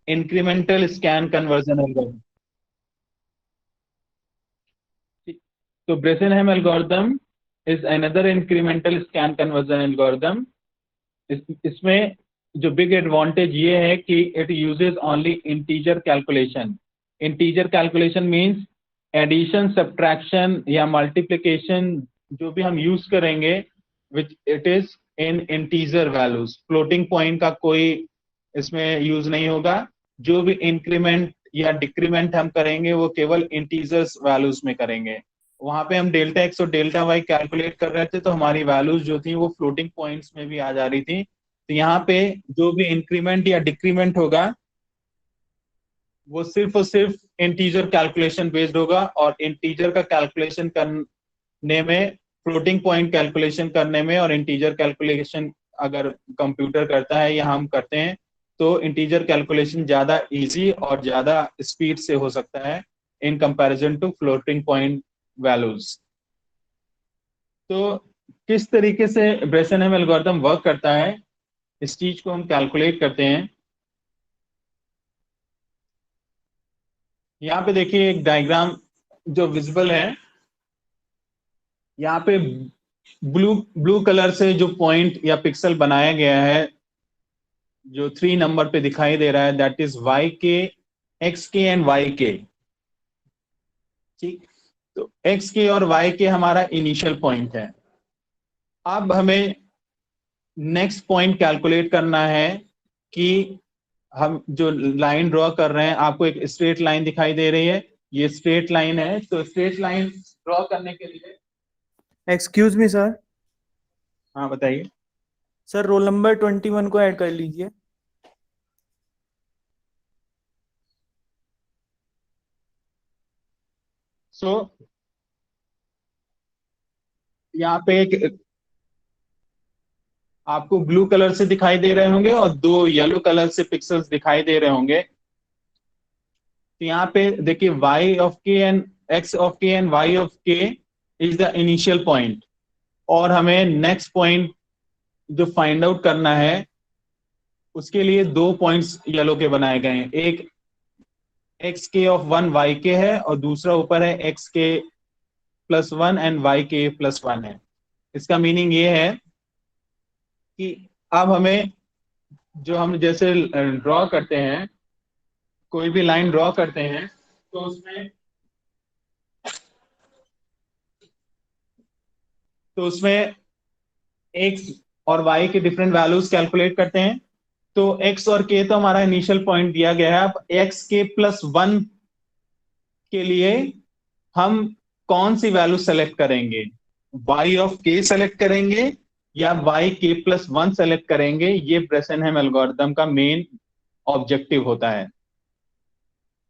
Incremental scan conversion algorithm. तो Bresenham algorithm is another incremental scan conversion algorithm. इसमें जो big advantage ये है कि it uses only integer calculation. Integer calculation means addition, subtraction या multiplication जो भी हम यूज करेंगे which it is in integer values. Floating point का कोई इसमें यूज नहीं होगा। जो भी इंक्रीमेंट या डिक्रीमेंट हम करेंगे वो केवल इंटीजर्स वैल्यूज में करेंगे। वहां पे हम डेल्टा एक्स और डेल्टा वाई कैलकुलेट कर रहे थे तो हमारी वैल्यूज जो थी वो फ्लोटिंग पॉइंट्स में भी आ जा रही थी। तो यहाँ पे जो भी इंक्रीमेंट या डिक्रीमेंट होगा वो सिर्फ और सिर्फ इंटीजर कैलकुलेशन बेस्ड होगा। और इंटीजर का कैलकुलेशन करने में, फ्लोटिंग पॉइंट कैलकुलेशन करने में और इंटीजर कैलकुलेशन अगर कंप्यूटर करता है या हम करते हैं तो इंटीजर कैलकुलेशन ज्यादा इजी और ज्यादा स्पीड से हो सकता है in comparison to floating point values. तो किस तरीके से ब्रेसेनहेम एल्गोरिथम वर्क करता है इस चीज को हम कैलकुलेट करते हैं। यहाँ पे देखिए एक डायग्राम जो विजिबल है। यहाँ पे ब्लू ब्लू कलर से जो पॉइंट या पिक्सल बनाया गया है जो 3 नंबर पे दिखाई दे रहा है दैट इज वाई के, एक्स के एंड वाई के। ठीक, तो एक्स के और वाई के हमारा इनिशियल पॉइंट है। अब हमें नेक्स्ट पॉइंट कैलकुलेट करना है कि हम जो लाइन ड्रॉ कर रहे हैं, आपको एक स्ट्रेट लाइन दिखाई दे रही है, ये स्ट्रेट लाइन है। तो स्ट्रेट लाइन ड्रॉ करने के लिए, एक्सक्यूज मी सर। हाँ बताइए। सर रोल नंबर 21 को ऐड कर लीजिए। सो यहाँ पे एक आपको ब्लू कलर से दिखाई दे रहे होंगे और 2 येलो कलर से पिक्सल्स दिखाई दे रहे होंगे। तो यहाँ पे देखिए y of k and x of k and y of k is the initial point. और हमें नेक्स्ट पॉइंट जो फाइंड आउट करना है उसके लिए 2 पॉइंट्स येलो के बनाए गए हैं। एक एक्स के ऑफ 1 वाई के है और दूसरा ऊपर है x k plus 1 and Y k plus 1 है। इसका मीनिंग ये है कि अब हमें जो हम जैसे ड्रॉ करते हैं, कोई भी लाइन ड्रॉ करते हैं तो उसमें एक्स और वाई के डिफरेंट वैल्यूज कैलकुलेट करते हैं। तो एक्स और के तो हमारा इनिशियल पॉइंट दिया गया है। अब एक्स के प्लस 1 के लिए हम कौन सी वैल्यू सेलेक्ट करेंगे, y ऑफ k सेलेक्ट करेंगे या y k प्लस 1 सेलेक्ट करेंगे, ये ब्रेसेनहेम एल्गोरिथम का मेन ऑब्जेक्टिव होता है।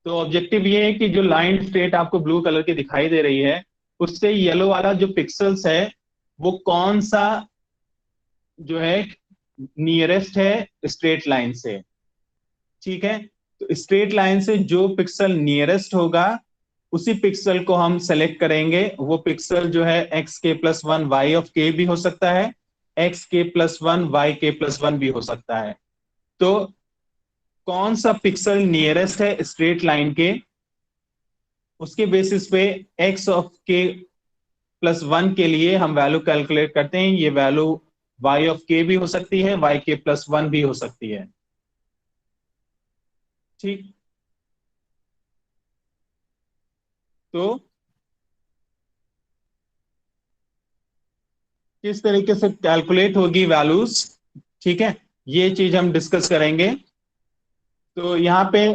तो ऑब्जेक्टिव ये है कि जो लाइन स्ट्रेट आपको ब्लू कलर की दिखाई दे रही है उससे येलो वाला जो पिक्सल्स है वो कौन सा जो है नियरेस्ट है स्ट्रेट लाइन से। ठीक है, तो स्ट्रेट लाइन से जो पिक्सल नियरेस्ट होगा उसी पिक्सल को हम सेलेक्ट करेंगे। वो पिक्सल जो है x k plus 1 Y of के भी हो सकता है, x k plus 1 Y k plus 1 भी हो सकता है। तो कौन सा पिक्सल नियरेस्ट है स्ट्रेट लाइन के, उसके बेसिस पे एक्स ऑफ के प्लस 1 के लिए हम वैल्यू कैलकुलेट करते हैं। ये वैल्यू वाई ऑफ के भी हो सकती है, वाई के प्लस 1 भी हो सकती है। ठीक, तो किस तरीके से कैलकुलेट होगी वैल्यूज, ठीक है, ये चीज हम डिस्कस करेंगे। तो यहाँ पे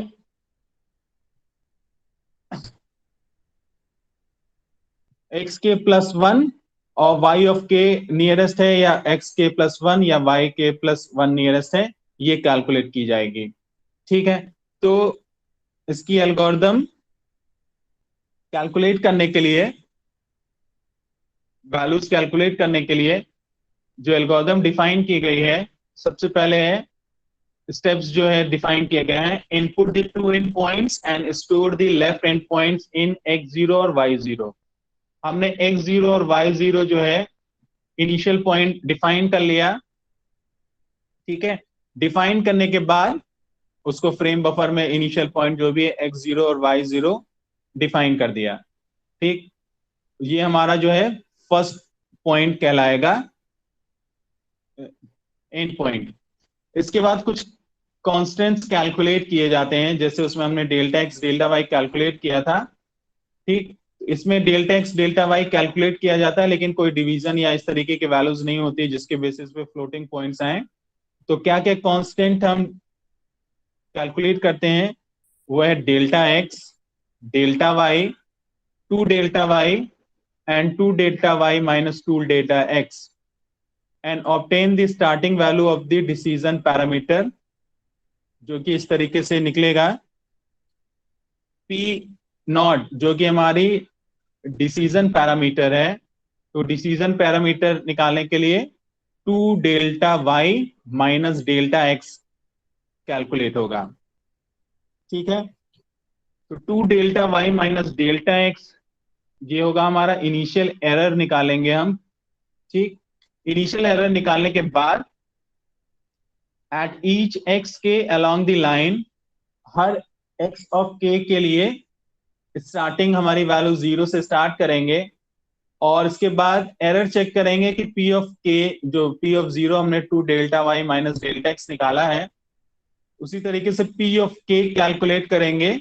एक्स के प्लस 1 और वाई ऑफ के नियरेस्ट है या एक्स के प्लस 1 या वाई के प्लस 1 नियरेस्ट है, ये कैलकुलेट की जाएगी। ठीक है, तो इसकी एल्गोरिथम कैलकुलेट करने के लिए, वैल्यूज कैलकुलेट करने के लिए जो एल्गोरिथम डिफाइन की गई है, सबसे पहले है स्टेप्स जो है डिफाइन किए गए हैं। Input the two and points and store the left and points in x0 और y0। हमने x0 और y0 जो है इनिशियल पॉइंट डिफाइन कर लिया। ठीक है, डिफाइन करने के बाद उसको फ्रेम बफर में इनिशियल पॉइंट जो भी है x0 और y0 डिफाइन कर दिया। ठीक, ये हमारा जो है फर्स्ट पॉइंट कहलाएगा एंड पॉइंट। इसके बाद कुछ कॉन्स्टेंट्स कैलकुलेट किए जाते हैं, जैसे उसमें हमने delta x delta y calculate किया था। ठीक, इसमें delta x delta y calculate किया जाता है, लेकिन कोई डिवीजन या इस तरीके के वैल्यूज नहीं होती जिसके बेसिस पे फ्लोटिंग पॉइंट्स आए। तो क्या क्या कांस्टेंट हम कैलकुलेट करते हैं, वो है delta x, delta y, two delta y and two delta y minus two delta x and obtain the starting value of the decision parameter, जो कि इस तरीके से निकलेगा पी नॉट, जो कि हमारी डिसीजन पैरामीटर है। तो डिसीजन पैरामीटर निकालने के लिए two delta y minus delta x calculate होगा। ठीक है, तो two delta y minus delta x ये होगा हमारा इनिशियल एरर निकालेंगे हम। ठीक, इनिशियल एरर निकालने के बाद एट ईच एक्स के along the line, her x of के के लिए स्टार्टिंग हमारी वैल्यू 0 से स्टार्ट करेंगे और इसके बाद एरर चेक करेंगे कि पी ऑफ के, जो पी ऑफ 0 हमने two delta y minus delta x निकाला है, उसी तरीके से पी ऑफ के कैलकुलेट करेंगे।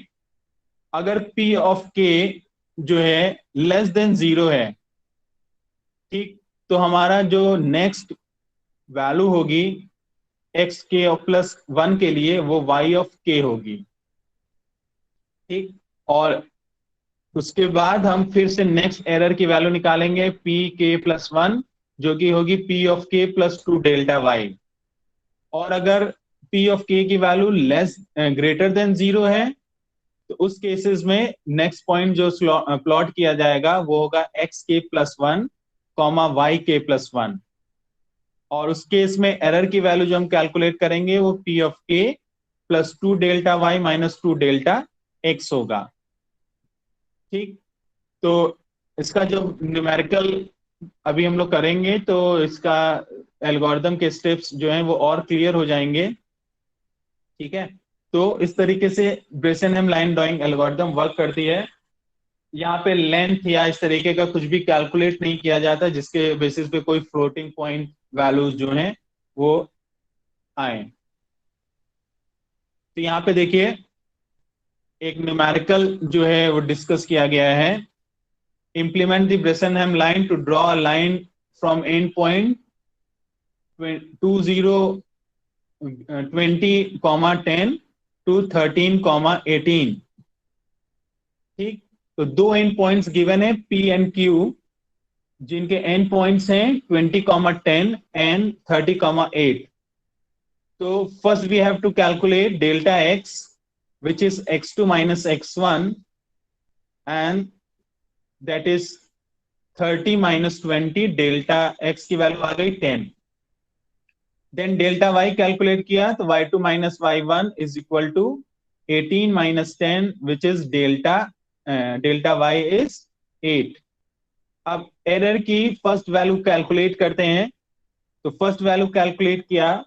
अगर पी ऑफ के जो है लेस देन 0 है, ठीक, तो हमारा जो नेक्स्ट वैल्यू होगी एक्स के प्लस वन के लिए वो वाई ऑफ के होगी। ठीक, और उसके बाद हम फिर से नेक्स्ट एरर की वैल्यू निकालेंगे पी के प्लस वन, जो कि होगी P of k plus two delta Y. और अगर पी ऑफ के की वैल्यू लेस ग्रेटर देन 0 है, तो उस केसेस में नेक्स्ट पॉइंट जो प्लॉट किया जाएगा वो होगा x k plus one comma y k plus one. और उस केस में एरर की वैल्यू जो हम कैलकुलेट करेंगे वो P of k plus two delta y minus two delta x होगा। ठीक, तो इसका जो न्यूमेरिकल अभी हम लोग करेंगे तो इसका एल्गोरिदम के स्टेप्स जो हैं वो और क्लियर हो जाएंगे। ठीक है, तो इस तरीके से ब्रेसेनहेम लाइन ड्राइंग एल्गोरिदम वर्क करती है। यहाँ पे लेंथ या इस तरीके का कुछ भी कैलकुलेट नहीं किया जाता जिसके बेसिस पे कोई फ्लोटिंग पॉइंट वैल्यूज जो हैं वो आए। तो यहाँ पे देखिए एक न्यूमेरिकल जो है वो डिस्कस किया गया है। implement the Bressenham line to draw a line from end point 20,10 to 13,18। ठीक, तो दो एंड पॉइंट्स गिवन है P एंड Q, जिनके एंड पॉइंट्स हैं 20,10 एंड 30,8। तो first we have to calculate delta x which is x2 minus x1 and that is 30 minus 20, delta x की value आ गई 10। Then delta y calculate किया तो y2 minus y1 is equal to 18 minus 10 which is delta y is 8। अब error की first value calculate करते हैं। तो first value calculate किया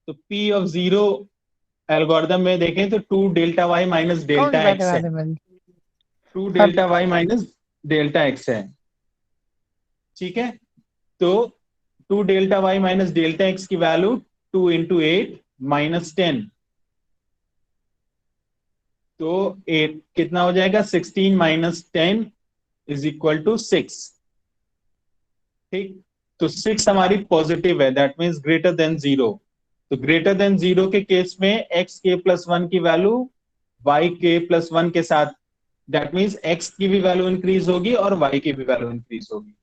तो p ऑफ 0 एल्गोरिथम में देखें तो 2 delta y minus delta x है, 2 delta y minus delta x है। ठीक है, तो 2 delta y minus delta x की वैल्यू 2 इंटू 8 माइनस 10, तो 8 कितना हो जाएगा 16 माइनस 10 इज इक्वल टू 6। ठीक, तो 6 हमारी पॉजिटिव है, दैट मीन्स ग्रेटर देन 0। तो ग्रेटर देन 0 के केस में x के प्लस 1 की वैल्यू y के प्लस 1 के साथ, दैट मीन्स x की भी वैल्यू इंक्रीज होगी और y की भी वैल्यू इंक्रीज होगी।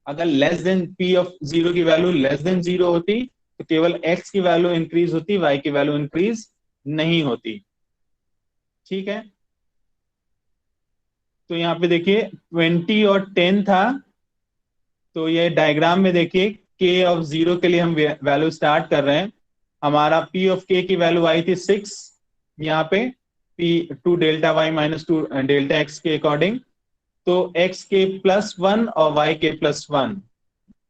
अगर लेस देन p ऑफ 0 की वैल्यू लेस देन 0 होती तो केवल x की वैल्यू इंक्रीज होती, y की वैल्यू इंक्रीज नहीं होती। ठीक है, तो यहाँ पे देखिए 20 और 10 था, तो ये डायग्राम में देखिए k ऑफ 0 के लिए हम वैल्यू स्टार्ट कर रहे हैं। हमारा p ऑफ k की वैल्यू आई थी 6 यहाँ पे, p 2 delta y minus 2 delta x के अकॉर्डिंग। तो x के प्लस 1 और y के प्लस 1,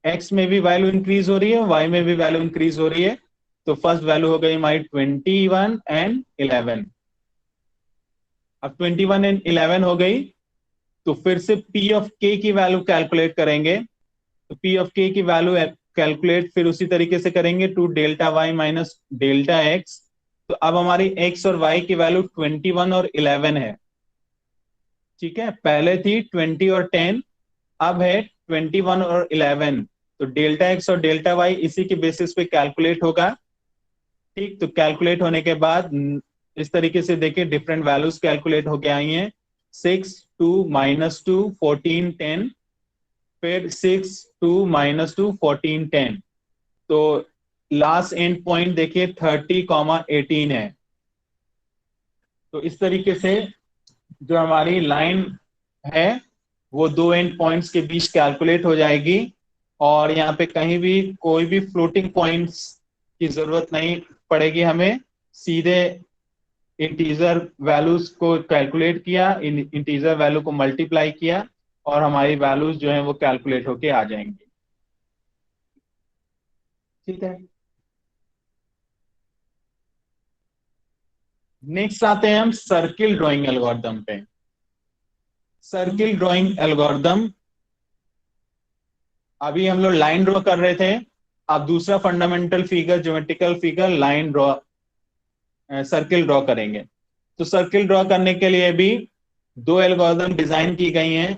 x में भी वैल्यू इंक्रीज हो रही है, y में भी वैल्यू इंक्रीज हो रही है। तो फर्स्ट वैल्यू हो गई हमारी 21 एंड 11। अब 21 एंड 11 हो गई, तो फिर से पी ऑफ के की वैल्यू कैलकुलेट करेंगे। तो पी ऑफ के की वैल्यू कैलकुलेट फिर उसी तरीके से करेंगे, two delta y minus delta x. तो अब हमारी एक्स और वाई की वैल्यू 21 और 11 है। ठीक है, पहले थी 20 और 10, अब है 21 और 11। तो डेल्टा एक्स और डेल्टा वाई इसी के बेसिस पे कैलकुलेट होगा। ठीक, तो कैलकुलेट होने के बाद इस तरीके से देखिए डिफरेंट वैल्यूज कैलकुलेट होके आई हैं। 6 2 -2 14 10, फिर 6 2 -2 14 10। तो लास्ट एंड पॉइंट देखिए 30, 18 है। तो इस तरीके से जो हमारी लाइन है वो दो एंड पॉइंट्स के बीच कैलकुलेट हो जाएगी, और यहाँ पे कहीं भी कोई भी फ्लोटिंग पॉइंट्स की जरूरत नहीं पड़ेगी हमें। सीधे इंटीजर वैल्यूज को कैलकुलेट किया, इंटीजर वैल्यू को मल्टीप्लाई किया, और हमारी वैल्यूज जो है वो कैलकुलेट होके आ जाएंगी। ठीक है, नेक्स्ट आते हैं हम सर्किल ड्राइंग एल्गोरिथम पे। सर्किल ड्राइंग एल्गोरिथम, अभी हम लोग लाइन ड्रॉ कर रहे थे, अब दूसरा fundamental figure, geometrical figure, line draw, circle draw करेंगे। तो सर्किल ड्रॉ करने के लिए भी दो एल्गोरिथम डिजाइन की गई हैं।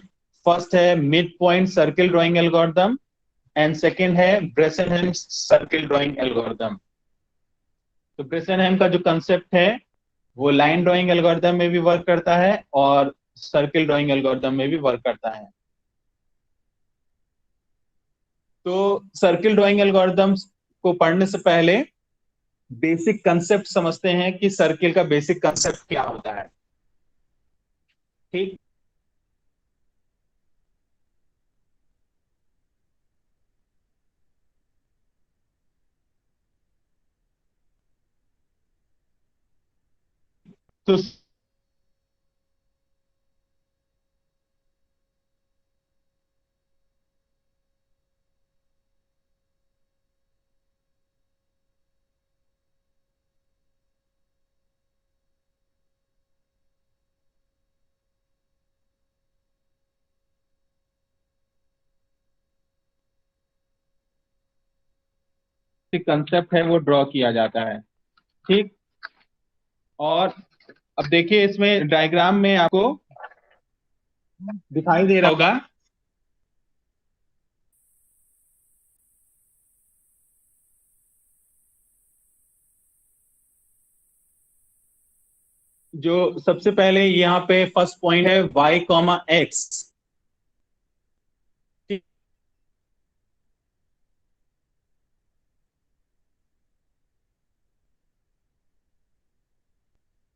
फर्स्ट है mid point circle drawing algorithm, and second है ब्रेसेनहेम सर्किल ड्राइंग एल्गोरिथम। तो ब्रेसेनहेम का जो कंसेप्ट है वो लाइन ड्राइंग एल्गोरिथम में भी वर्क करता है और सर्किल ड्राइंग एल्गोरिथम में भी वर्क करता है। तो सर्किल ड्राइंग एल्गोरिथम्स को पढ़ने से पहले बेसिक कंसेप्ट समझते हैं कि सर्किल का बेसिक कंसेप्ट क्या होता है। ठीक, तो कंसेप्ट है वो ड्रॉ किया जाता है। ठीक, और अब देखिए इसमें डायग्राम में आपको दिखाई दे रहा होगा, जो सबसे पहले यहाँ पे फर्स्ट पॉइंट है y, x।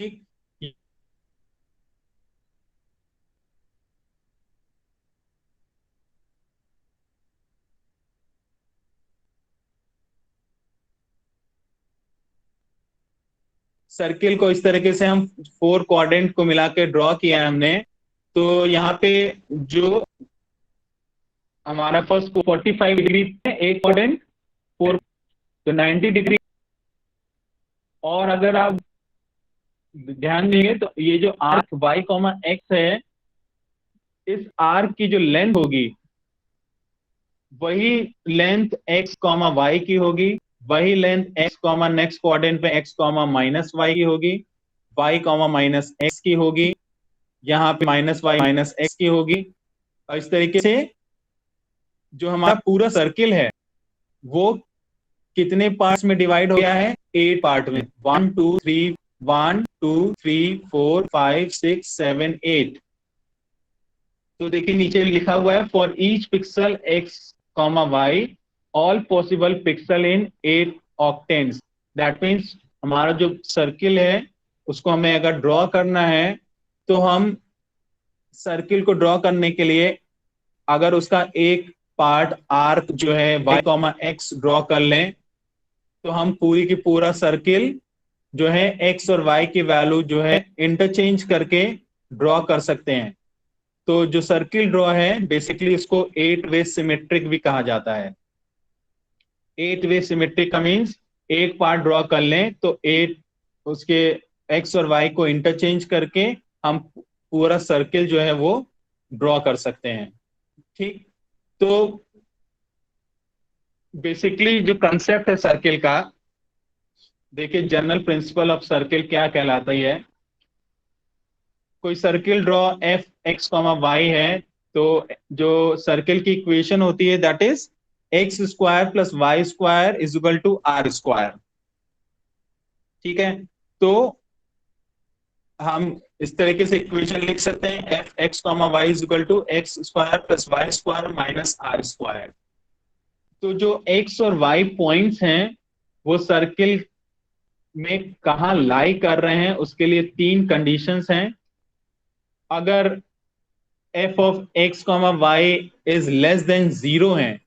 ठीक, सर्किल को इस तरीके से हम 4 क्वाड्रेंट को मिला के ड्रॉ किया है हमने। तो यहाँ पे जो हमारा फर्स्ट 45 डिग्री है एक क्वाड्रेंट, 4 तो 90 डिग्री। और अगर आप ध्यान देंगे तो ये जो आर्क y, x है, इस आर्क की जो लेंथ होगी वही लेंथ x, y की होगी, वही लेंथ x, नेक्स्ट क्वाड्रेंट पे x, -y की होगी, y, -x की होगी, यहाँ पे -y, -x की होगी। और इस तरीके से जो हमारा पूरा सर्किल है वो कितने पार्ट्स में डिवाइड हो गया है? 8 पार्ट में। 1 2 3 1 2 3 4 5 6 7 8। तो देखिए नीचे लिखा हुआ है for each pixel x, y all possible pixel in 8 octants. That means हमारा जो सर्किल है उसको हमें अगर ड्रॉ करना है तो हम सर्किल को ड्रॉ करने के लिए अगर उसका एक पार्ट आर्क जो है y, x ड्रॉ कर लें तो हम पूरी की पूरा सर्किल जो है x और y की वैल्यू जो है इंटरचेंज करके ड्रॉ कर सकते हैं। तो जो सर्किल ड्रॉ है बेसिकली इसको 8 वे सिमेट्रिक भी कहा जाता है। 8 वे सिमेट्रिक का मीन्स एक पार्ट ड्रॉ कर लें तो उसके एक्स और वाई को इंटरचेंज करके हम पूरा सर्किल जो है वो ड्रॉ कर सकते हैं। ठीक। तो बेसिकली जो कंसेप्ट है सर्किल का, देखिए जनरल प्रिंसिपल ऑफ सर्किल क्या कहलाता है। कोई circle draw f x comma y है, तो जो सर्किल की इक्वेशन होती है that is x square plus y square is equal to r square. ठीक है। तो हम इस तरीके से इक्वेशन लिख सकते हैं, f x comma y is equal to x square plus y square minus r square. तो जो एक्स और वाई पॉइंट्स हैं वो सर्किल में कहाँ लाई कर रहे हैं, उसके लिए तीन कंडीशंस हैं। अगर f of x comma y is less than zero है,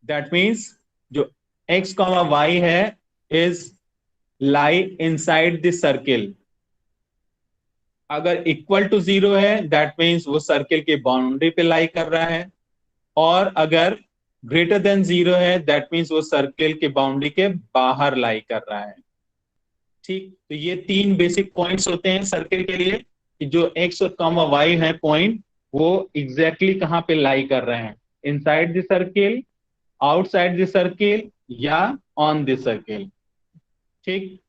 दैट मीन्स जो एक्स कॉमा वाई है is lie inside the circle. अगर इक्वल टू जीरो है दैट मीन्स वो सर्किल की बाउंड्री पे लाई कर रहा है, और अगर ग्रेटर देन जीरो है दैट मीन्स वो सर्किल के बाउंड्री के बाहर लाई कर रहा है। ठीक। तो ये तीन बेसिक पॉइंट्स होते हैं सर्किल के लिए कि जो एक्स और कॉमा वाई है पॉइंट, वो एग्जैक्टली कहाँ पे लाई कर रहे हैं, inside the circle, outside the circle, या ऑन द सर्किल। ठीक।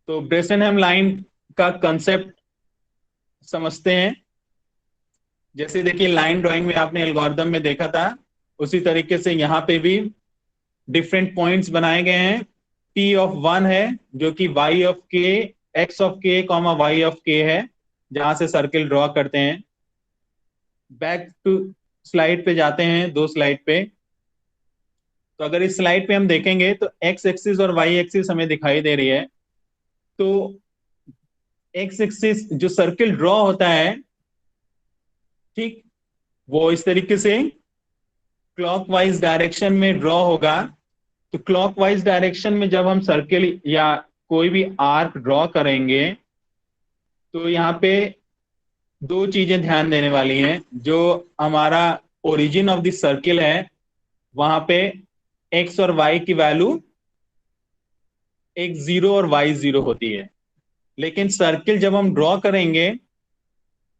तो ब्रेसेनहेम लाइन का कंसेप्ट समझते हैं। जैसे देखिए लाइन ड्राइंग में आपने एल्गोरिथम में देखा था, उसी तरीके से यहाँ पे भी डिफरेंट पॉइंट्स बनाए गए हैं। पी ऑफ वन है जो कि वाई ऑफ के, एक्स ऑफ के कॉमा वाई ऑफ के है, जहां से सर्किल ड्रॉ करते हैं। बैक टू स्लाइड पे जाते हैं, दो स्लाइड पे। तो अगर इस स्लाइड पे हम देखेंगे तो एक्स एक्सिस और वाई एक्सिस हमें दिखाई दे रही है। तो एक्स एक्सिस जो सर्किल ड्रॉ होता है, ठीक, वो इस तरीके से क्लॉकवाइज डायरेक्शन में ड्रॉ होगा। तो क्लॉकवाइज डायरेक्शन में जब हम सर्किल या कोई भी आर्क ड्रॉ करेंगे, तो यहाँ पे दो चीजें ध्यान देने वाली हैं। जो हमारा ओरिजिन ऑफ द सर्किल है, वहां पे एक्स और वाई की वैल्यू एक्स जीरो और वाई जीरो होती है। लेकिन सर्किल जब हम ड्रॉ करेंगे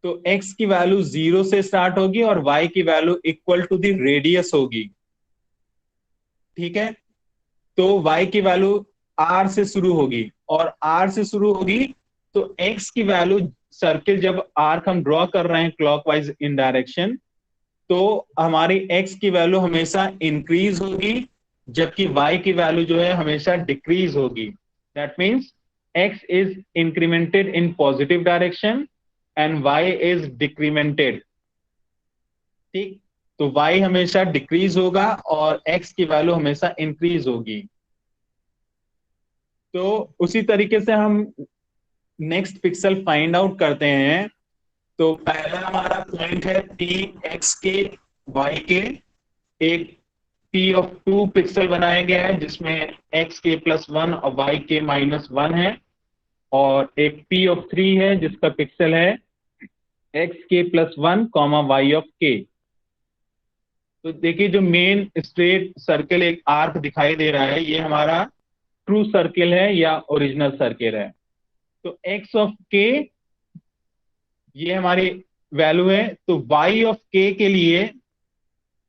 तो एक्स की वैल्यू जीरो से स्टार्ट होगी और वाई की value equal to the radius होगी। ठीक है। तो y की वैल्यू r से शुरू होगी, और r से शुरू होगी तो x की वैल्यू, सर्किल जब आर्क हम ड्रॉ कर रहे हैं क्लॉकवाइज इन डायरेक्शन, तो हमारी x की वैल्यू हमेशा इंक्रीज होगी, जबकि y की वैल्यू जो है हमेशा डिक्रीज होगी। That means x is incremented in positive direction and y is डिक्रीमेंटेड। ठीक। तो y हमेशा डिक्रीज होगा और x की वैल्यू हमेशा इंक्रीज होगी। तो उसी तरीके से हम नेक्स्ट पिक्सल फाइंड आउट करते हैं। तो पहला हमारा पॉइंट है पी एक्स के वाई के। एक पी ऑफ टू पिक्सल बनाया गया है जिसमें एक्स के प्लस वन और वाई के माइनस वन है, और एक पी ऑफ थ्री है जिसका पिक्सल है x k plus one comma y of k. तो देखिए जो मेन स्ट्रेट सर्कल एक आर्क दिखाई दे रहा है, ये हमारा ट्रू सर्किल है या ओरिजिनल सर्किल है। तो एक्स ऑफ के ये हमारी वैल्यू है। तो y ऑफ के के लिए,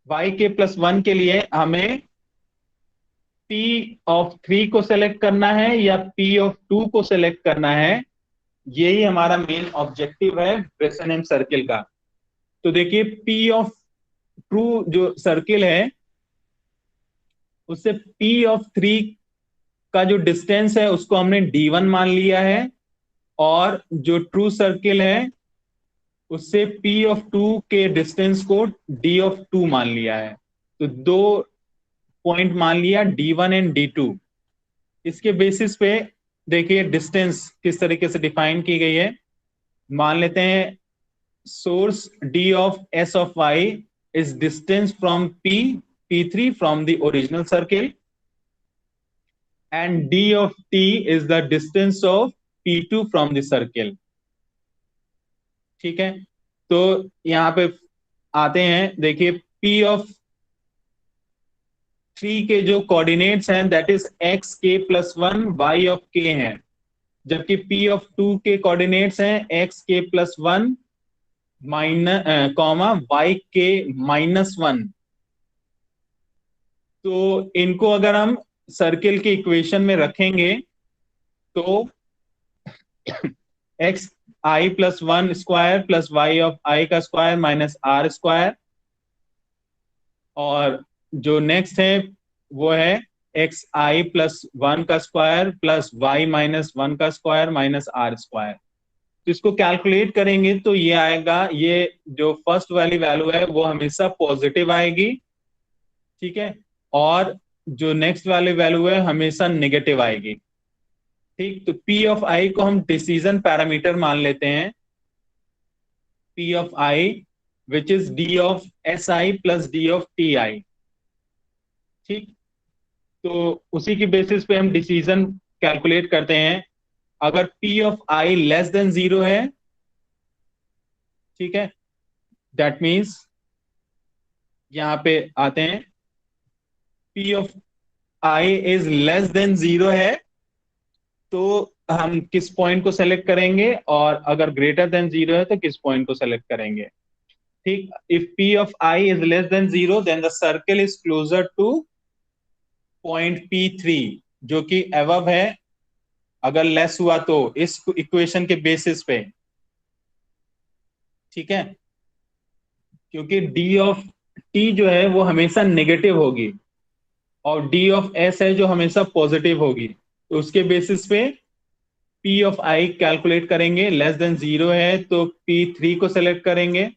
y के प्लस वन के लिए हमें p ऑफ थ्री को सेलेक्ट करना है या p ऑफ टू को सेलेक्ट करना है। यही हमारा मेन ऑब्जेक्टिव है ब्रेसेनहेम सर्किल का। तो देखिए p ऑफ ट्रू जो सर्किल है, उससे p ऑफ थ्री का जो डिस्टेंस है उसको हमने d1 मान लिया है, और जो ट्रू सर्किल है उससे P ऑफ टू के डिस्टेंस को D ऑफ टू मान लिया है। तो दो पॉइंट मान लिया D1 एंड D2। इसके बेसिस पे देखिए डिस्टेंस किस तरीके से डिफाइन की गई है। मान लेते हैं source D of S of Y is distance from P3 from the original circle, and D of T is the distance of P2 from the circle. ठीक है। तो यहाँ पे आते हैं, देखिए P ऑफ थ्री के जो कोऑर्डिनेट्स हैं that is x k plus one y of k हैं, जबकि पी ऑफ टू के कोऑर्डिनेट्स हैं x k plus one minus comma y k minus one. तो इनको अगर हम सर्किल के इक्वेशन में रखेंगे तो x i plus one square plus y of i का स्क्वायर माइनस आर स्क्वायर, और जो नेक्स्ट है वो है एक्स आई प्लस वन का square plus y minus one का स्क्वायर माइनस आर स्क्वायर। तो इसको कैलकुलेट करेंगे तो ये आएगा, ये जो फर्स्ट वाली वैल्यू है वो हमेशा पॉजिटिव आएगी, ठीक है, और जो नेक्स्ट वाली वैल्यू है हमेशा नेगेटिव आएगी। ठीक, तो P ऑफ I को हम डिसीजन पैरामीटर मान लेते हैं, P of I which is D of SI plus D of TI। ठीक, तो उसी की बेसिस पे हम डिसीजन कैलकुलेट करते हैं। अगर P of I less than zero है, ठीक है, दैट मीन्स यहां पे आते हैं, P of I is less than zero है तो हम किस पॉइंट को सेलेक्ट करेंगे, और अगर ग्रेटर देन जीरो है तो किस पॉइंट को सेलेक्ट करेंगे। ठीक, if P of I is less than zero then the circle is closer to point P3 जो कि अबव है, अगर लेस हुआ तो इस इक्वेशन के बेसिस पे, ठीक है, क्योंकि D ऑफ T जो है वो हमेशा नेगेटिव होगी और D ऑफ S है जो हमेशा पॉजिटिव होगी, तो उसके बेसिस पे P ऑफ I कैलकुलेट करेंगे। लेस देन जीरो है तो P3 को सेलेक्ट करेंगे,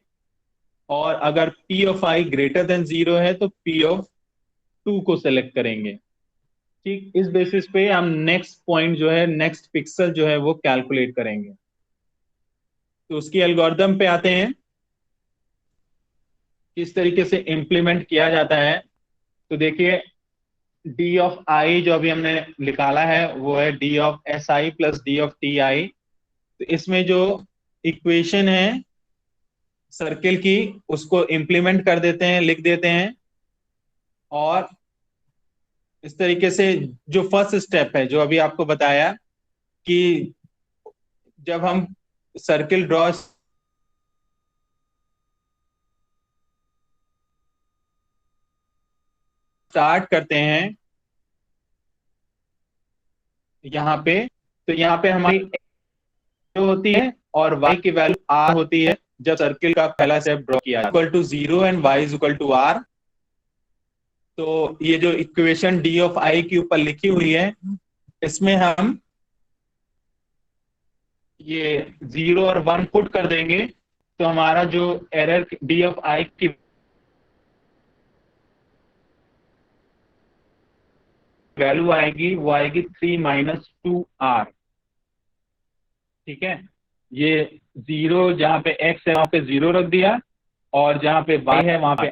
और अगर P of I greater than zero है तो P ऑफ 2 को सेलेक्ट करेंगे। ठीक, इस बेसिस पे हम नेक्स्ट पॉइंट जो है, नेक्स्ट पिक्सल जो है वो कैलकुलेट करेंगे। तो उसकी एल्गोरिथम पे आते हैं, किस तरीके से इम्प्लीमेंट किया जाता है। तो देखिए, D ऑफ I जो अभी हमने निकाला है वो है D of SI plus D of TI। तो इसमें जो इक्वेशन है सर्किल की उसको इम्प्लीमेंट कर देते हैं, लिख देते हैं, और इस तरीके से जो फर्स्ट स्टेप है जो अभी आपको बताया कि जब हम सर्किल ड्रॉ स्टार्ट करते हैं यहाँ पे, तो यहाँ पे हमारी जो होती है और y की वैल्यू r होती है जब सर्किल का पहला स्टेप ड्रॉ किया equal to zero and y is equal to r। तो ये जो इक्वेशन D ऑफ I के ऊपर लिखी हुई है इसमें हम ये जीरो और वन पुट कर देंगे तो हमारा जो एरर D ऑफ I की वैल्यू आएगी वो आएगी 3 माइनस 2r। ठीक है, ये जीरो जहां पे x है वहां पे जीरो रख दिया और जहां पे y है वहां पे।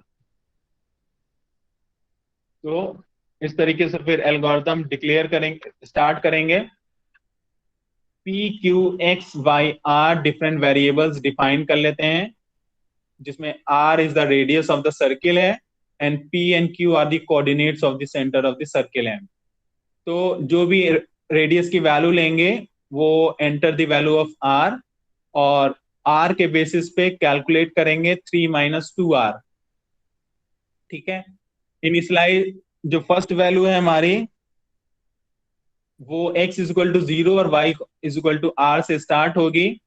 तो इस तरीके से फिर एल्गोरिथम डिक्लेयर करेंगे, स्टार्ट करेंगे। P Q X Y R different variables define कर लेते हैं, जिसमें R is the radius of the circle है and P and Q are the coordinates of the centre of the circle है। तो जो भी रेडियस की वैल्यू लेंगे वो enter the value of R, और R के बेसिस पे कैलकुलेट करेंगे 3 माइनस 2R। ठीक है, इनिशियलाइज जो फर्स्ट वैल्यू है हमारी वो x is equal to zero और y is equal to r से स्टार्ट होगी,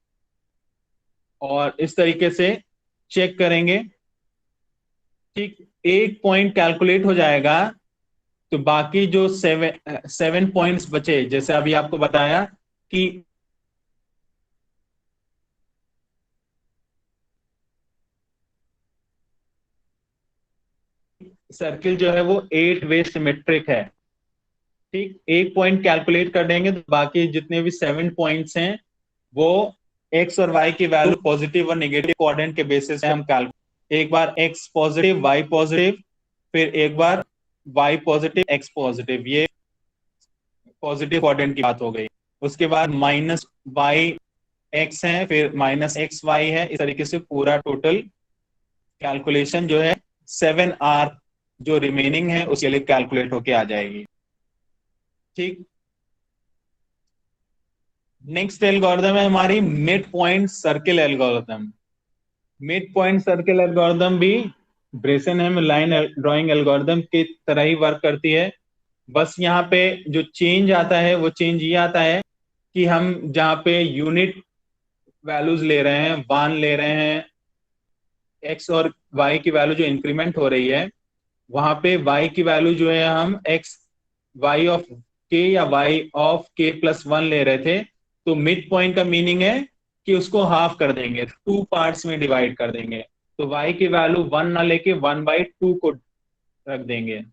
और इस तरीके से चेक करेंगे। ठीक, एक पॉइंट कैलकुलेट हो जाएगा तो बाकी जो सेवन पॉइंट्स बचे, जैसे अभी आपको बताया कि सर्किल जो है वो 8 वे सिमेट्रिक है। ठीक, एक पॉइंट कैलकुलेट कर देंगे तो बाकी जितने भी 7 पॉइंट्स हैं वो x और y की वैल्यू पॉजिटिव और नेगेटिव कोऑर्डिनेट के बेसिस पे हम कैलकुलेट, एक बार x पॉजिटिव y पॉजिटिव, फिर एक बार y पॉजिटिव x पॉजिटिव, ये पॉजिटिव कोऑर्डिनेट की बात हो गई। उसके बाद माइनस y x है, फिर माइनस x y है, इस तरीके से पूरा टोटल कैलकुलेशन जो है 7R जो रिमेनिंग है उसके लिए कैलकुलेट होके आ जाएगी। ठीक। नेक्स्ट एल्गोरिदम है हमारी mid point circle algorithm. Mid point circle algorithm भी ब्रेसेनहेम लाइन ड्राइंग एल्गोरिदम की तरह ही वर्क करती है। बस यहाँ पे जो चेंज आता है वो चेंज ये आता है कि हम जहाँ पे यूनिट वैल्यूज ले रहे हैं, वन ले रहे हैं, एक्स और वाई की वैल्यू जो इंक्रीमेंट हो रही है, वहां पे वाई की वैल्यू जो है हम एक्स वाई ऑफ के या Y of k plus one ले रहे थे। तो मिड पॉइंट का मीनिंग है कि उसको हाफ कर देंगे, टू पार्ट्स में डिवाइड कर देंगे। तो वाई की वैल्यू वन ना लेके वन बाई टू को रख देंगे।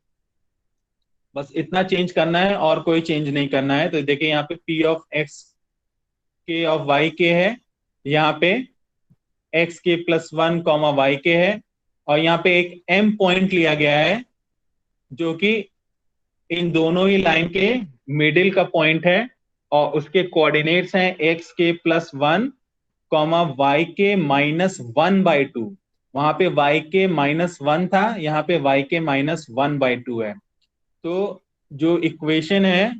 बस इतना चेंज करना है और कोई चेंज नहीं करना है। तो देखिए यहाँ पे पी ऑफ एक्स के ऑफ वाई के है, यहाँ पे x k plus one comma y के है, और यहाँ पे एक एम पॉइंट लिया गया है जो कि इन दोनों ही लाइन के मिडिल का पॉइंट है, और उसके कोऑर्डिनेट्स हैं x k plus one comma y k minus one by to. वहां पे वाई के माइनस वन था, यहाँ पे Y k minus one by to है। तो जो इक्वेशन है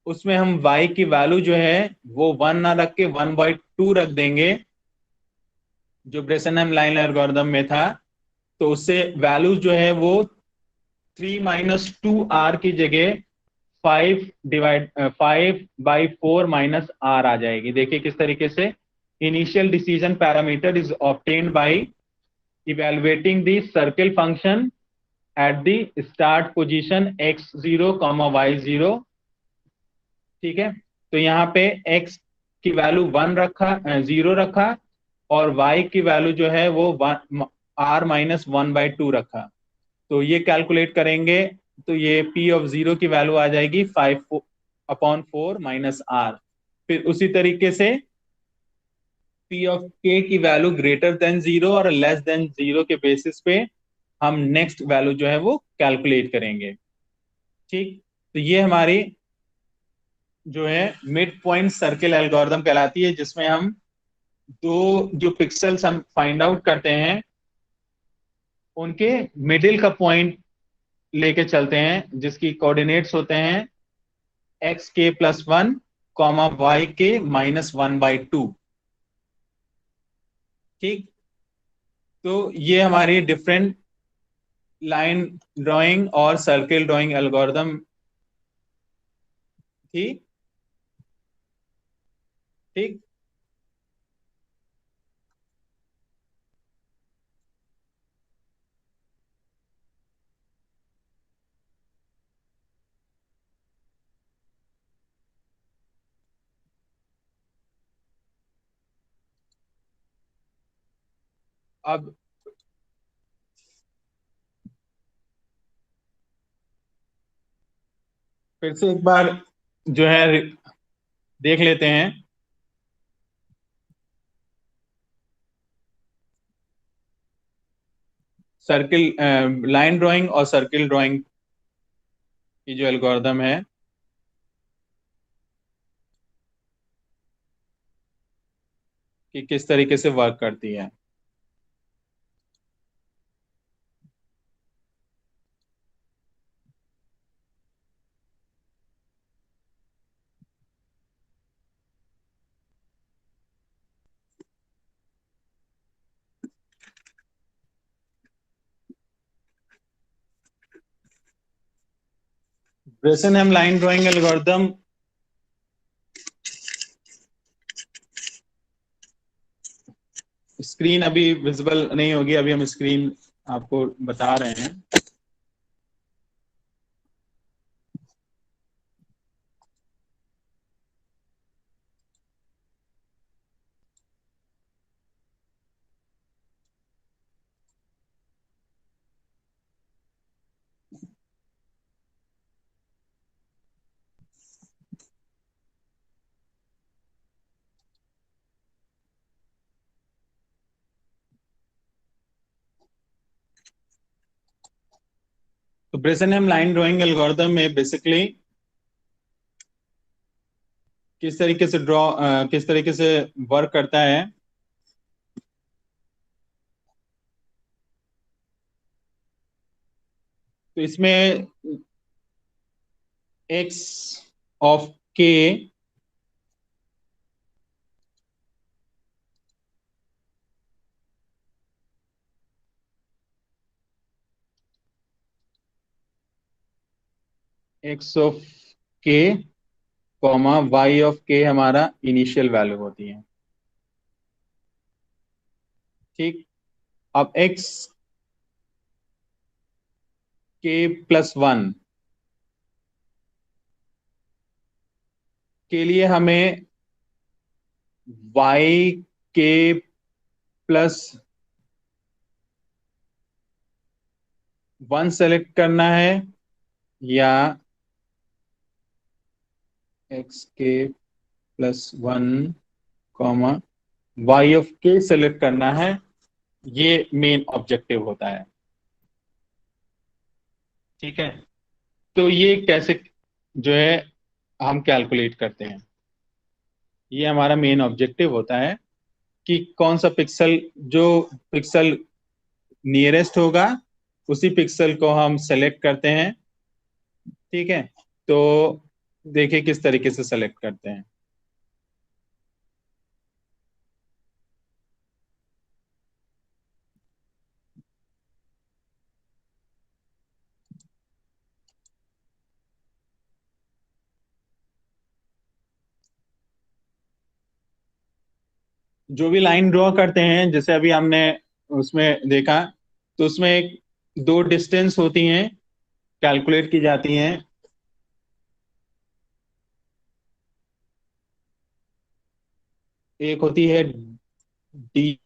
उसमें हम y की वैल्यू जो है वो वन ना रख के वन बाई टू रख देंगे, जो ब्रेसेनहेम लाइन एल्गोरिदम में था। तो उससे वैल्यू जो है वो थ्री माइनस टू आर की जगह five by four minus R आ जाएगी। देखिए किस तरीके से initial decision parameter is obtained by evaluating the circle function at the start position x zero comma y zero. ठीक है। तो यहाँ पे x की वैल्यू वन रखा, जीरो रखा, और y की वैल्यू जो है वो one r minus one by two रखा। तो ये कैलकुलेट करेंगे तो ये p ऑफ जीरो की वैल्यू आ जाएगी five upon four minus r. फिर उसी तरीके से p ऑफ k की वैल्यू ग्रेटर देन जीरो और लेस देन जीरो के बेसिस पे हम नेक्स्ट वैल्यू जो है वो कैलकुलेट करेंगे। ठीक। तो ये हमारी जो है मिड पॉइंट सर्किल एल्गोरिदम कहलाती है, जिसमें हम दो जो पिक्सल्स हम फाइंड आउट करते हैं उनके मिडिल का पॉइंट लेके चलते हैं, जिसकी कोऑर्डिनेट्स होते हैं x k plus one comma y k minus one by to. ठीक। तो ये हमारी डिफरेंट लाइन ड्राइंग और सर्किल ड्राइंग एल्गोरिदम थी। ठीक। अब फिर से एक बार जो है देख लेते हैं। सर्किल लाइन ड्राइंग और सर्किल ड्राइंग की जो एल्गोरिदम है कि किस तरीके से वर्क करती है। ब्रेसेनहेम लाइन ड्राइंग एल्गोरिदम स्क्रीन अभी विजिबल नहीं होगी, अभी हम स्क्रीन आपको बता रहे हैं। तो ब्रेसेनहेम लाइन ड्राइंग एल्गोरिदम में बेसिकली किस तरीके से वर्क करता है। तो इसमें x of k x of k comma y of k हमारा इनिशियल वैल्यू होती है। ठीक। अब x k प्लस वन के लिए हमें y k plus one select करना है, या x k plus one comma y of k select करना है। ये मेन ऑब्जेक्टिव होता है। ठीक है। तो ये कैसे जो है हम कैलकुलेट करते हैं, ये हमारा मेन ऑब्जेक्टिव होता है कि कौन सा पिक्सल, जो पिक्सल नियरेस्ट होगा उसी पिक्सल को हम सेलेक्ट करते हैं। ठीक है। तो देखिए किस तरीके से सेलेक्ट करते हैं। जो भी लाइन ड्रॉ करते हैं, जैसे अभी हमने उसमें देखा, तो उसमें एक दो डिस्टेंस होती हैं, कैलकुलेट की जाती हैं। एक होती है डी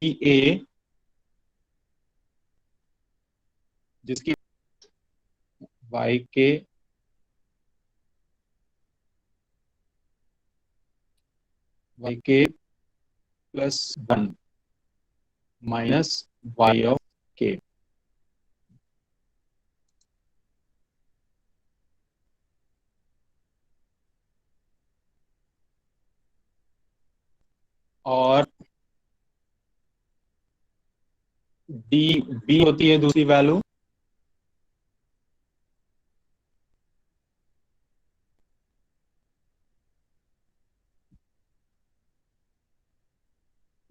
ए, जिसकी y k plus one minus y of k. और डी बी होती है दूसरी वैल्यू,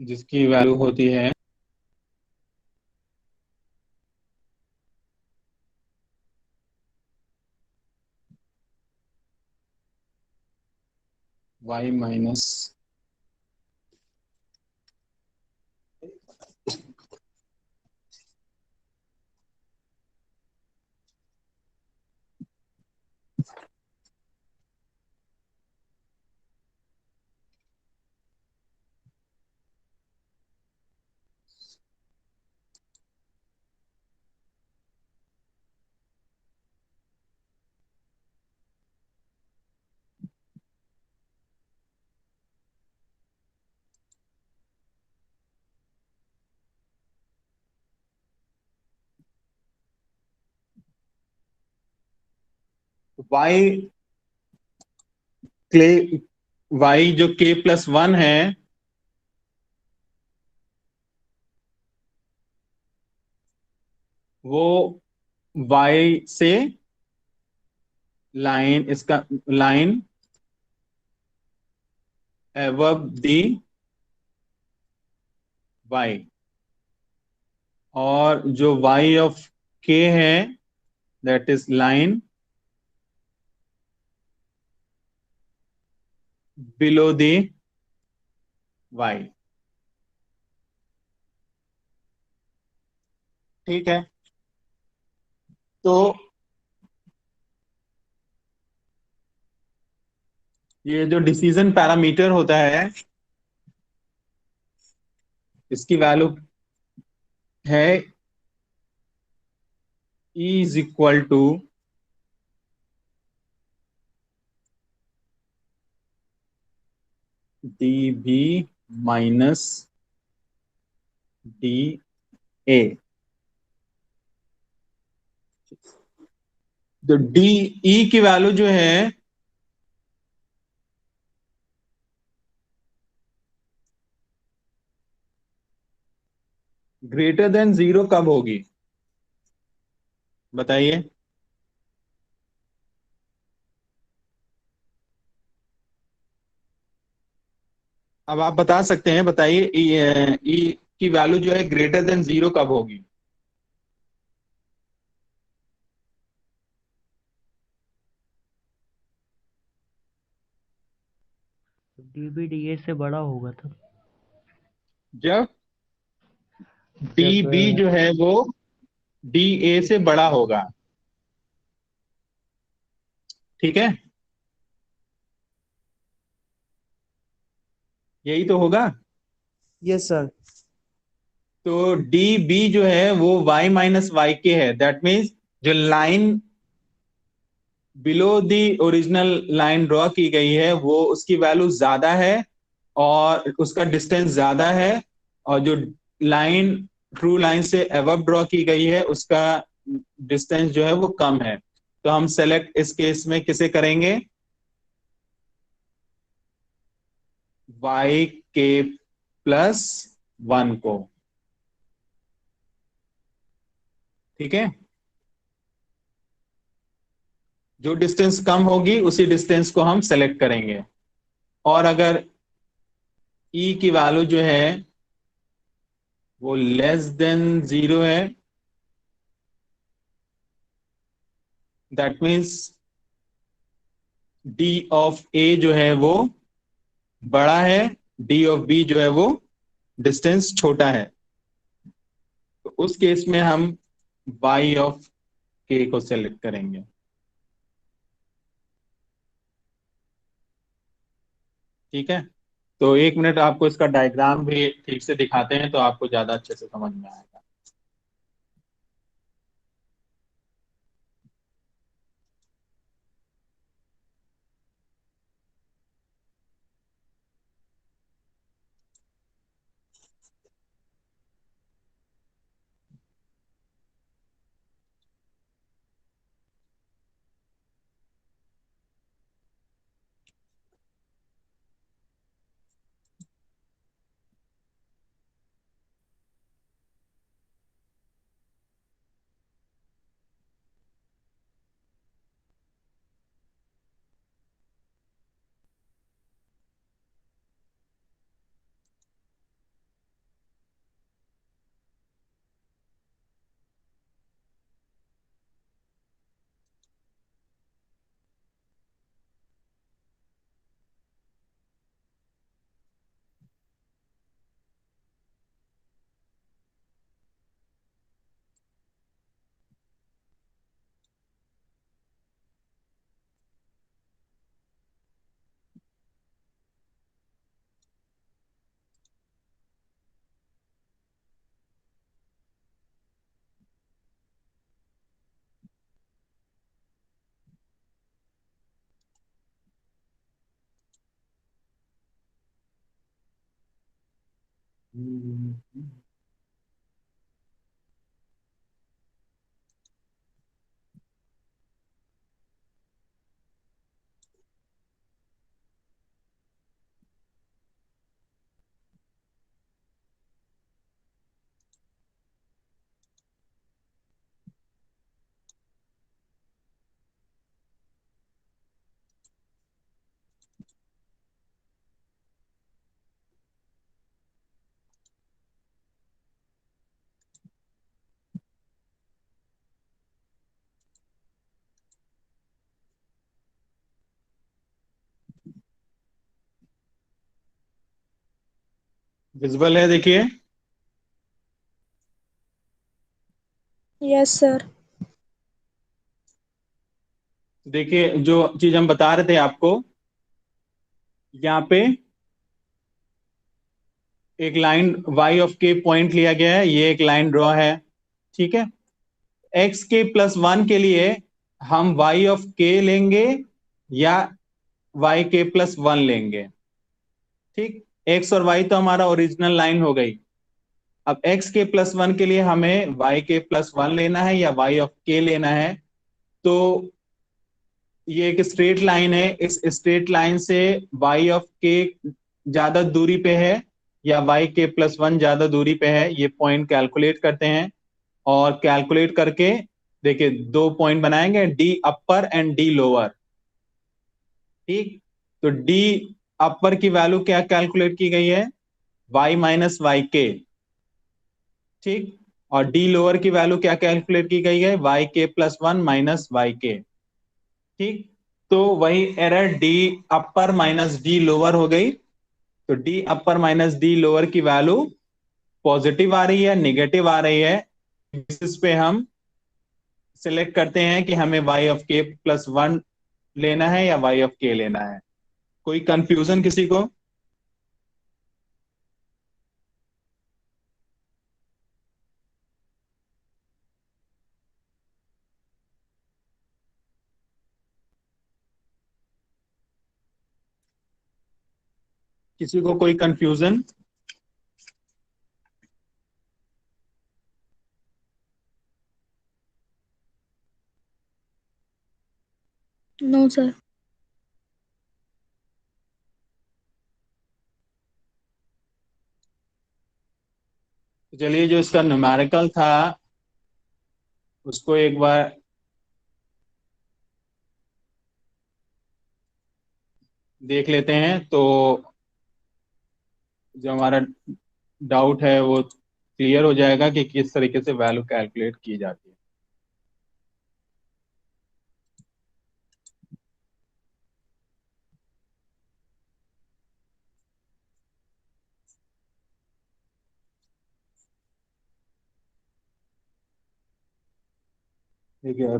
जिसकी वैल्यू होती है वाई माइनस वाई क्ले वाई जो के प्लस वन है, वो वाई से लाइन, इसका लाइन above दी वाई, और जो y ऑफ k है that is line below the y। ठीक है। तो ये जो डिसीजन पैरामीटर होता है, इसकी वैल्यू है E is equal to D B minus D A. तो डी ई की वैल्यू जो है ग्रेटर देन जीरो कब होगी, बताइए। अब आप बता सकते हैं, बताइए ई की वैल्यू जो है ग्रेटर देन जीरो कब होगी। डीबीडीए से बड़ा होगा तब। जब डी जब बी जो है वो डी ए से बड़ा होगा, ठीक है, यही तो होगा। Yes sir. तो डी बी जो है वो y माइनस वाई के है, दैट मीन्स जो line below the original line draw की गई है वो उसकी वैल्यू ज्यादा है और उसका डिस्टेंस ज्यादा है, और जो लाइन ट्रू लाइन से अबव ड्रॉ की गई है उसका डिस्टेंस जो है वो कम है। तो हम सेलेक्ट इस केस में किसे करेंगे, y के प्लस वन को, ठीक है। जो डिस्टेंस कम होगी उसी डिस्टेंस को हम सेलेक्ट करेंगे। और अगर e की वैल्यू जो है वो लेस देन जीरो है, दैट मीन्स डी ऑफ ए जो है वो बड़ा है, डी ऑफ बी जो है वो डिस्टेंस छोटा है, तो उस केस में हम y ऑफ के को सेलेक्ट करेंगे, ठीक है। तो एक मिनट आपको इसका डायग्राम भी ठीक से दिखाते हैं तो आपको ज्यादा अच्छे से समझ में आएगा। विजुअल है, देखिए। Yes sir. देखिए जो चीज हम बता रहे थे आपको, यहाँ पे एक लाइन y ऑफ के पॉइंट लिया गया है, ये एक लाइन ड्रॉ है, ठीक है। x के प्लस वन के लिए हम y ऑफ के लेंगे या y के प्लस वन लेंगे, ठीक। x और y तो हमारा ओरिजिनल लाइन हो गई। अब x के प्लस वन के लिए हमें y के प्लस वन लेना है या y ऑफ के लेना है। तो ये एक स्ट्रेट लाइन है, इस स्ट्रेट लाइन से y ऑफ के ज्यादा दूरी पे है या वाई के प्लस वन ज्यादा दूरी पे है, ये पॉइंट कैलकुलेट करते हैं। और कैलकुलेट करके देखिए दो पॉइंट बनाएंगे, D upper and D lower. ठीक, तो डी अपर की वैल्यू क्या कैलकुलेट की गई है, y माइनस वाई के। ठीक, और डी लोअर की वैल्यू क्या कैलकुलेट की गई है, Y k plus one minus Y के। ठीक, तो वही एरर डी अपर माइनस डी लोअर हो गई। तो डी अपर माइनस डी लोअर की वैल्यू पॉजिटिव आ रही है निगेटिव आ रही है, बेसिस पे हम सिलेक्ट करते हैं कि हमें y of k plus one लेना है या y ऑफ k लेना है। कोई कंफ्यूजन किसी को? किसी को कोई कंफ्यूजन? No sir. चलिए जो इसका न्यूमेरिकल था उसको एक बार देख लेते हैं, तो जो हमारा डाउट है वो क्लियर हो जाएगा कि किस तरीके से वैल्यू कैलकुलेट की जाती है। ठीक है,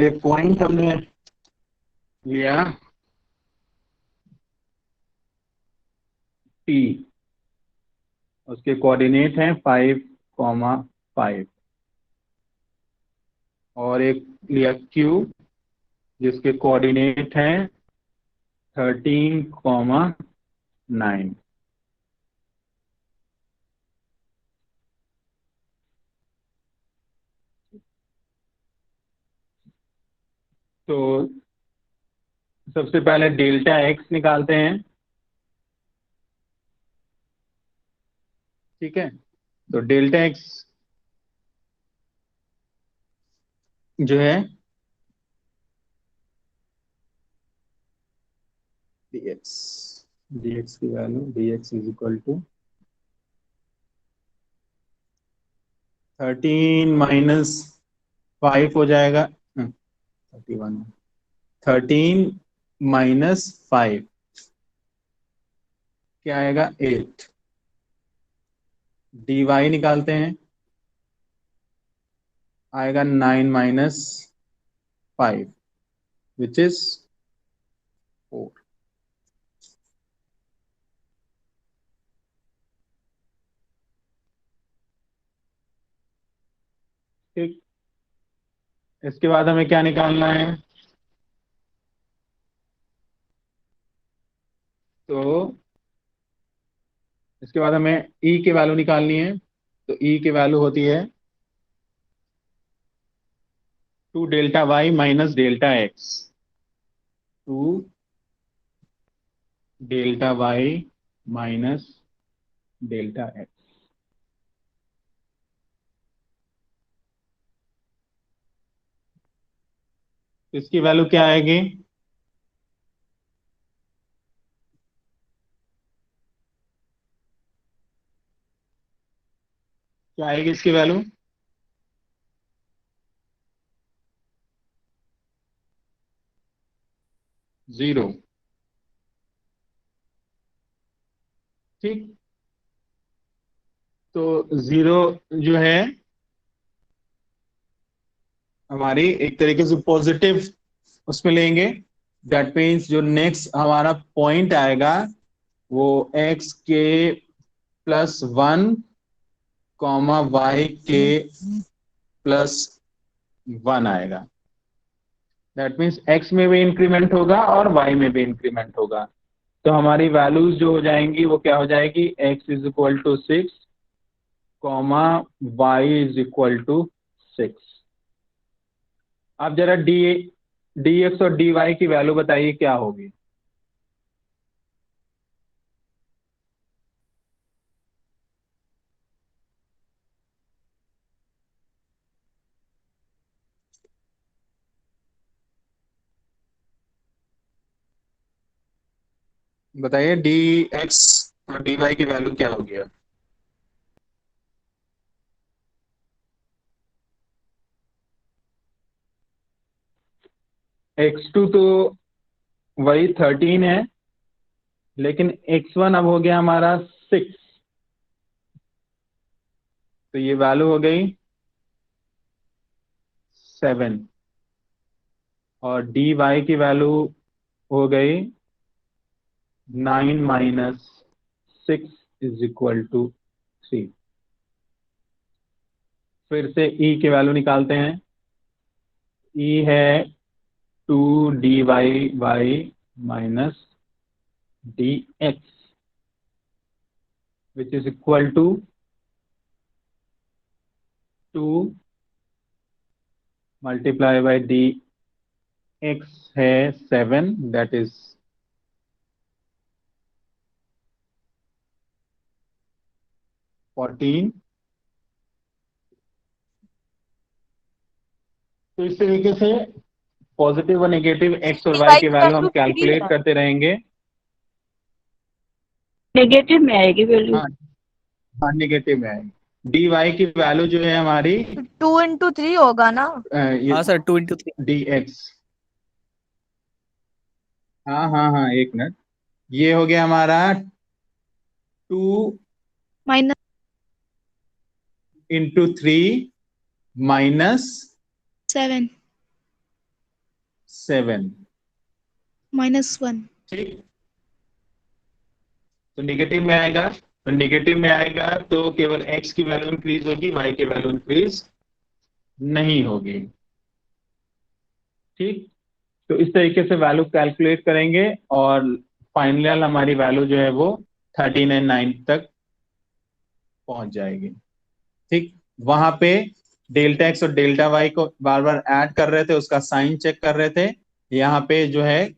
एक पॉइंट हमने लिया T, उसके कोऑर्डिनेट हैं 5,5, और एक लिया Q जिसके कोऑर्डिनेट हैं 13,9। तो सबसे पहले डेल्टा x निकालते हैं। ठीक है, तो डेल्टा x जो है dx, dx की value dx is equal to 13 - 5 हो जाएगा, 31, 13 - 5 क्या आएगा 8। dy निकालते हैं, आएगा 9 - 5 विच इज 4। ठीक, इसके बाद हमें क्या निकालना है, तो इसके बाद हमें e की वैल्यू निकालनी है। तो e की वैल्यू होती है 2 delta y minus delta x, 2 delta y minus delta x। इसकी वैल्यू क्या आएगी, क्या आएगी इसकी वैल्यू, जीरो। ठीक, तो जीरो जो है हमारी एक तरीके से पॉजिटिव उसमें लेंगे। दैट मीन्स जो नेक्स्ट हमारा पॉइंट आएगा वो x के plus one comma y k plus one आएगा। दैट मीन्स x में भी इंक्रीमेंट होगा और y में भी इंक्रीमेंट होगा। तो हमारी वैल्यूज जो हो जाएंगी वो क्या हो जाएगी, x is equal to 6 comma y is equal to 6। आप जरा dx और dy की वैल्यू बताइए क्या होगी। बताइए डी एक्स और डी वाई की वैल्यू क्या हो गया? x2 तो वही 13 है, लेकिन x1 अब हो गया हमारा 6, तो ये वैल्यू हो गई 7, और डी वाई की वैल्यू हो गई 9 माइनस 6 इज इक्वल टू 3। फिर से ई की वैल्यू निकालते हैं। ई है 2 D y y minus D x which is equal to 2 multiply by D x है 7, दैट इज 14। तो इस तरीके से पॉजिटिव और नेगेटिव एक्स और वाई की वैल्यू हम कैलकुलेट करते रहेंगे। नेगेटिव में आएगी वैल्यू। हाँ हाँ, नेगेटिव में आएगी। डी वाई की वैल्यू जो है हमारी 2 into 3 होगा ना? हाँ सर 2 into 3। डी एक्स, हाँ हाँ हाँ, एक मिनट, ये हो गया हमारा 2 माइनस इंटू 3 माइनस 7 7, -1। ठीक। तो नेगेटिव में आएगा, तो नेगेटिव में आएगा तो केवल x की वैल्यू इंक्रीज होगी, y की वैल्यू इंक्रीज नहीं होगी, ठीक। तो इस तरीके से वैल्यू कैलकुलेट करेंगे और फाइनल हमारी वैल्यू जो है वो 13 और 9 तक पहुंच जाएगी, ठीक। वहां पे डेल्टा एक्स और डेल्टा वाई को बार बार ऐड कर रहे थे, उसका साइन चेक कर रहे थे। यहाँ पे जो है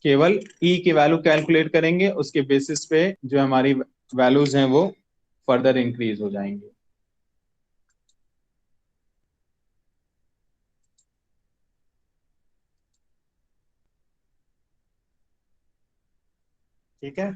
केवल ई की वैल्यू कैलकुलेट करेंगे, उसके बेसिस पे जो हमारी वैल्यूज हैं वो फर्दर इंक्रीज हो जाएंगे। ठीक है।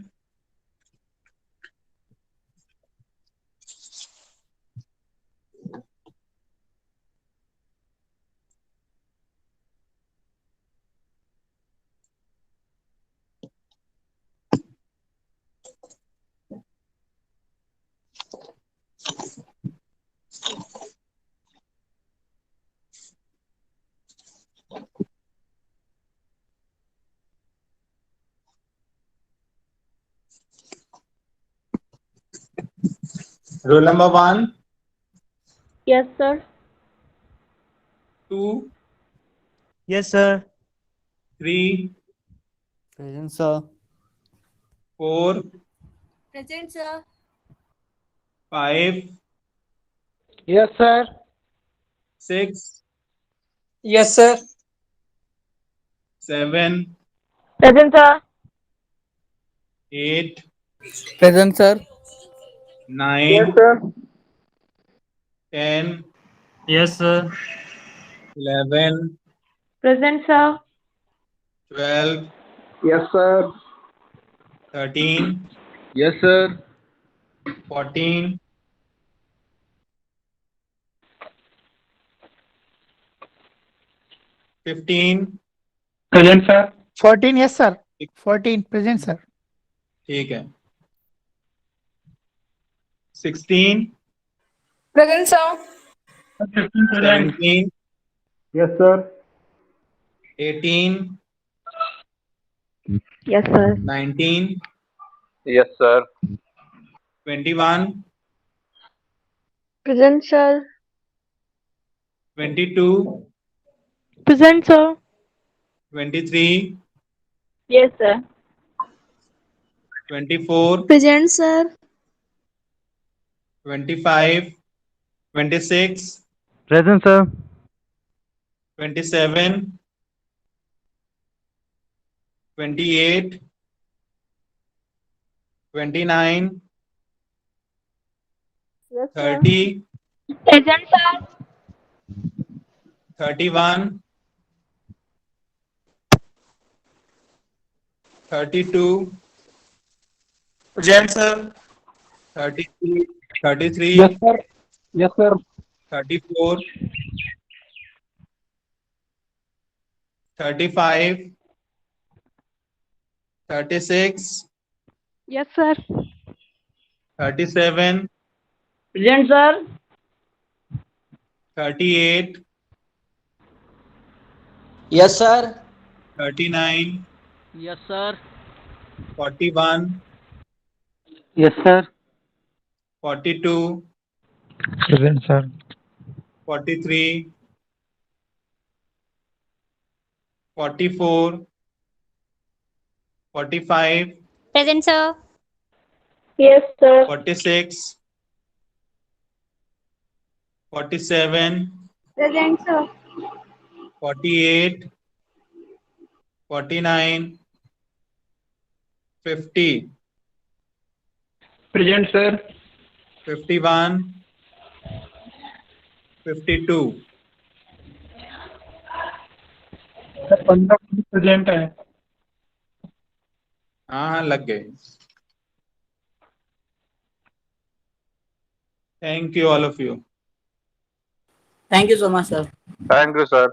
Roll number 1, yes sir. 2, Yes, sir. 3, Present sir. 4, Present, sir. 5, Yes, sir. 6, Yes, sir. 7, present sir. 8, Present sir. 9, sir. 10, Yes, sir. 11, present sir. 12, Yes, sir. 13, Yes, sir. 14, 15, Present, sir. 14, yes, sir. 14, present, sir. ठीक है, 16, Present, sir. 15, present. 17, Yes, sir. 18, yes sir. 19, Yes, sir. 21, present sir. 22, present sir. 23, yes sir. 24, present sir. 25, 26, Present, sir. 27, 28, 29, yes sir. 30, present sir. 31, 32, present sir. 33, 33, Yes, sir. Yes, sir. 34, 35, 36, Yes, sir. 37, Present, sir. 38, Yes, sir. 39, Yes, sir. 41, Yes, sir. 42, Present, sir. 43, 44, 45, Present, sir. Yes, sir. 46, 47, Present, sir. 48, 49, 50, Present, sir. 51, 52। 15 present है। हाँ लग गए। Thank you all of you. Thank you so much, sir. Thank you, sir.